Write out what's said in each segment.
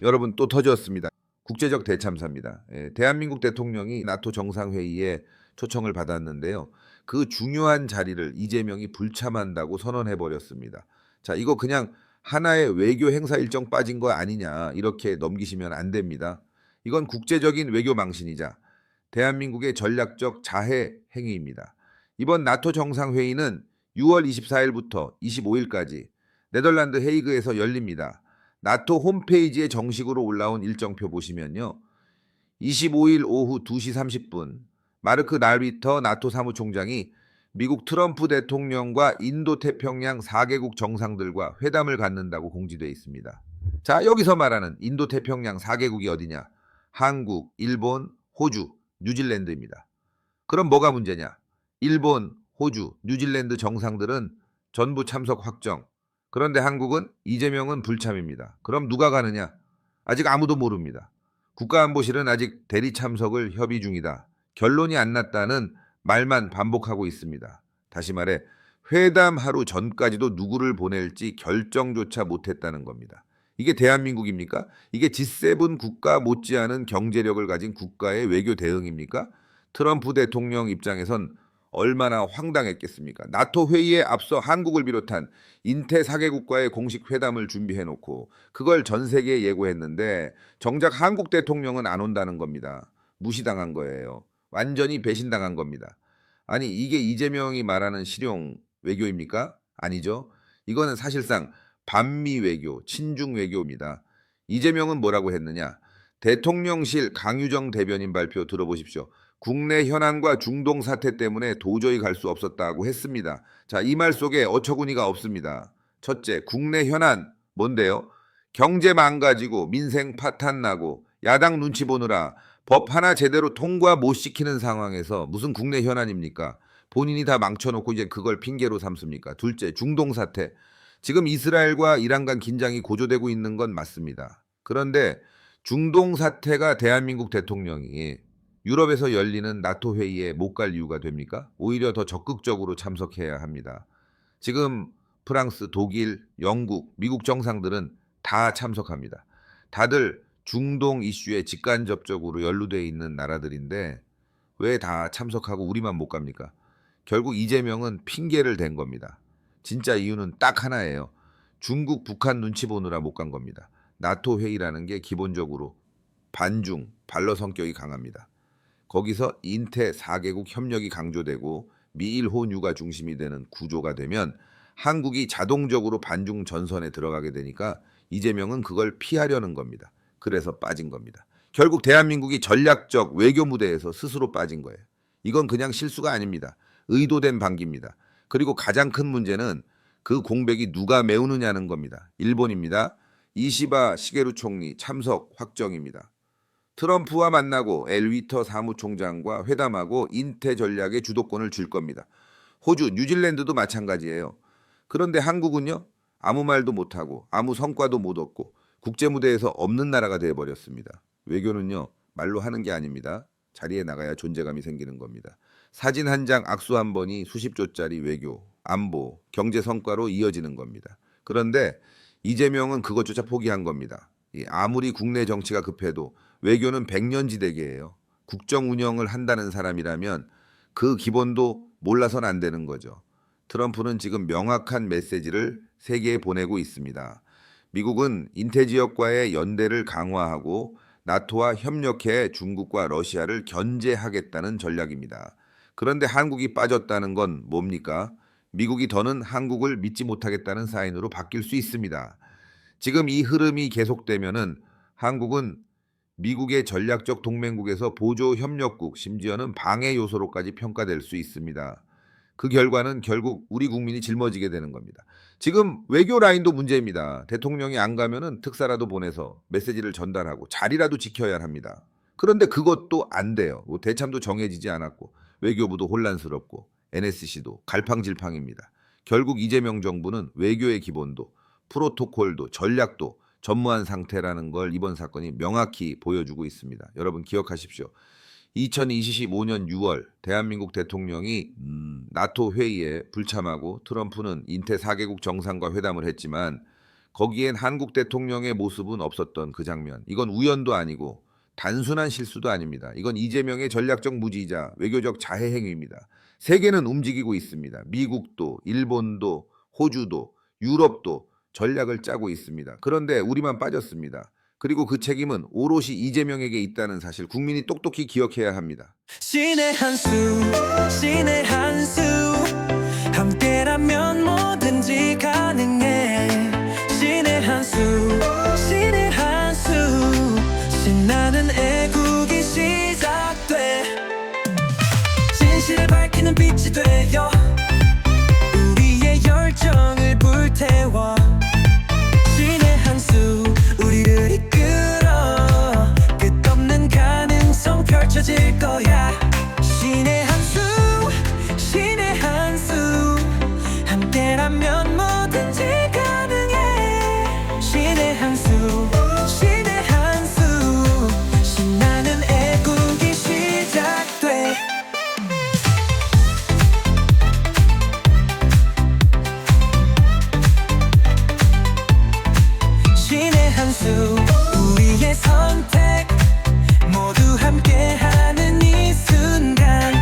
여러분 또 터졌습니다. 국제적 대참사입니다. 대한민국 대통령이 나토 정상회의에 초청을 받았는데요. 그 중요한 자리를 이재명이 불참한다고 선언해 버렸습니다. 자, 이거 그냥 하나의 외교 행사 일정 빠진 거 아니냐 이렇게 넘기시면 안 됩니다. 이건 국제적인 외교 망신이자 대한민국의 전략적 자해 행위입니다. 이번 나토 정상회의는 6월 24일부터 25일까지 네덜란드 헤이그에서 열립니다. 나토 홈페이지에 정식으로 올라온 일정표 보시면요. 25일 오후 2시 30분 마르크 나르비터 나토 사무총장이 미국 트럼프 대통령과 인도 태평양 4개국 정상들과 회담을 갖는다고 공지되어 있습니다. 자, 여기서 말하는 인도 태평양 4개국이 어디냐? 한국, 일본, 호주, 뉴질랜드입니다. 그럼 뭐가 문제냐? 일본, 호주, 뉴질랜드 정상들은 전부 참석 확정. 그런데 한국은 이재명은 불참입니다. 그럼 누가 가느냐? 아직 아무도 모릅니다. 국가안보실은 아직 대리 참석을 협의 중이다. 결론이 안 났다는 말만 반복하고 있습니다. 다시 말해 회담 하루 전까지도 누구를 보낼지 결정조차 못했다는 겁니다. 이게 대한민국입니까? 이게 G7 국가 못지않은 경제력을 가진 국가의 외교 대응입니까? 트럼프 대통령 입장에선 얼마나 황당했겠습니까? 나토 회의에 앞서 한국을 비롯한 인태 4개국과의 공식 회담을 준비해놓고 그걸 전 세계에 예고했는데 정작 한국 대통령은 안 온다는 겁니다. 무시당한 거예요. 완전히 배신당한 겁니다. 아니 이게 이재명이 말하는 실용 외교입니까? 아니죠. 이거는 사실상 반미 외교, 친중 외교입니다. 이재명은 뭐라고 했느냐? 대통령실 강유정 대변인 발표 들어보십시오. 국내 현안과 중동 사태 때문에 도저히 갈 수 없었다고 했습니다. 자, 이 말 속에 어처구니가 없습니다. 첫째, 국내 현안 뭔데요? 경제 망가지고 민생 파탄 나고 야당 눈치 보느라 법 하나 제대로 통과 못 시키는 상황에서 무슨 국내 현안입니까? 본인이 다 망쳐놓고 이제 그걸 핑계로 삼습니까? 둘째, 중동 사태. 지금 이스라엘과 이란 간 긴장이 고조되고 있는 건 맞습니다. 그런데 중동 사태가 대한민국 대통령이 유럽에서 열리는 나토 회의에 못 갈 이유가 됩니까? 오히려 더 적극적으로 참석해야 합니다. 지금 프랑스, 독일, 영국, 미국 정상들은 다 참석합니다. 다들 중동 이슈에 직간접적으로 연루되어 있는 나라들인데 왜 다 참석하고 우리만 못 갑니까? 결국 이재명은 핑계를 댄 겁니다. 진짜 이유는 딱 하나예요. 중국, 북한 눈치 보느라 못 간 겁니다. 나토 회의라는 게 기본적으로 반중, 발러 성격이 강합니다. 거기서 인태 4개국 협력이 강조되고 미일 호뉴가 중심이 되는 구조가 되면 한국이 자동적으로 반중 전선에 들어가게 되니까 이재명은 그걸 피하려는 겁니다. 그래서 빠진 겁니다. 결국 대한민국이 전략적 외교 무대에서 스스로 빠진 거예요. 이건 그냥 실수가 아닙니다. 의도된 방기입니다. 그리고 가장 큰 문제는 그 공백이 누가 메우느냐는 겁니다. 일본입니다. 이시바 시게루 총리 참석 확정입니다. 트럼프와 만나고 엘위터 사무총장과 회담하고 인태 전략의 주도권을 줄 겁니다. 호주, 뉴질랜드도 마찬가지예요. 그런데 한국은요? 아무 말도 못하고 아무 성과도 못 얻고 국제 무대에서 없는 나라가 되어버렸습니다. 외교는요. 말로 하는 게 아닙니다. 자리에 나가야 존재감이 생기는 겁니다. 사진 한 장, 악수 한 번이 수십 조짜리 외교, 안보, 경제 성과로 이어지는 겁니다. 그런데 이재명은 그것조차 포기한 겁니다. 아무리 국내 정치가 급해도 외교는 백년지대계예요. 국정 운영을 한다는 사람이라면 그 기본도 몰라선 안 되는 거죠. 트럼프는 지금 명확한 메시지를 세계에 보내고 있습니다. 미국은 인태 지역과의 연대를 강화하고 나토와 협력해 중국과 러시아를 견제하겠다는 전략입니다. 그런데 한국이 빠졌다는 건 뭡니까? 미국이 더는 한국을 믿지 못하겠다는 사인으로 바뀔 수 있습니다. 지금 이 흐름이 계속되면은 한국은 미국의 전략적 동맹국에서 보조 협력국, 심지어는 방해 요소로까지 평가될 수 있습니다. 그 결과는 결국 우리 국민이 짊어지게 되는 겁니다. 지금 외교 라인도 문제입니다. 대통령이 안 가면은 특사라도 보내서 메시지를 전달하고 자리라도 지켜야 합니다. 그런데 그것도 안 돼요. 뭐 대참도 정해지지 않았고 외교부도 혼란스럽고 NSC도 갈팡질팡입니다. 결국 이재명 정부는 외교의 기본도 프로토콜도 전략도 전무한 상태라는 걸 이번 사건이 명확히 보여주고 있습니다. 여러분 기억하십시오. 2025년 6월 대한민국 대통령이 나토 회의에 불참하고 트럼프는 인태 4개국 정상과 회담을 했지만 거기엔 한국 대통령의 모습은 없었던 그 장면. 이건 우연도 아니고 단순한 실수도 아닙니다. 이건 이재명의 전략적 무지이자 외교적 자해 행위입니다. 세계는 움직이고 있습니다. 미국도, 일본도, 호주도, 유럽도 전략을 짜고 있습니다. 그런데 우리만 빠졌습니다. 그리고 그 책임은 오롯이 이재명에게 있다는 사실 국민이 똑똑히 기억해야 합니다. 신의 한수, 신의 한수, 함께라면 뭐든지 가능해. 신의 한수, 신의 한수, 신나는 애국이 시작돼. 진실을 밝히는 빛이 되어 우리의 열정을 불태워. 신의 한수, 우리를 이끌어 끝없는 가능성 펼쳐질 거야. 신의 한수, 신의 한수, 함께라면 뭐든지 가능해. 신의 한수, 신의 한수, 신나는 애국이 시작돼. 신의 한수, 우리의 선택 모두 함께하는 이 순간.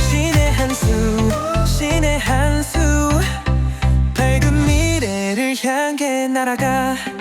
신의 한수, 신의 한수, 밝은 미래를 향해 날아가.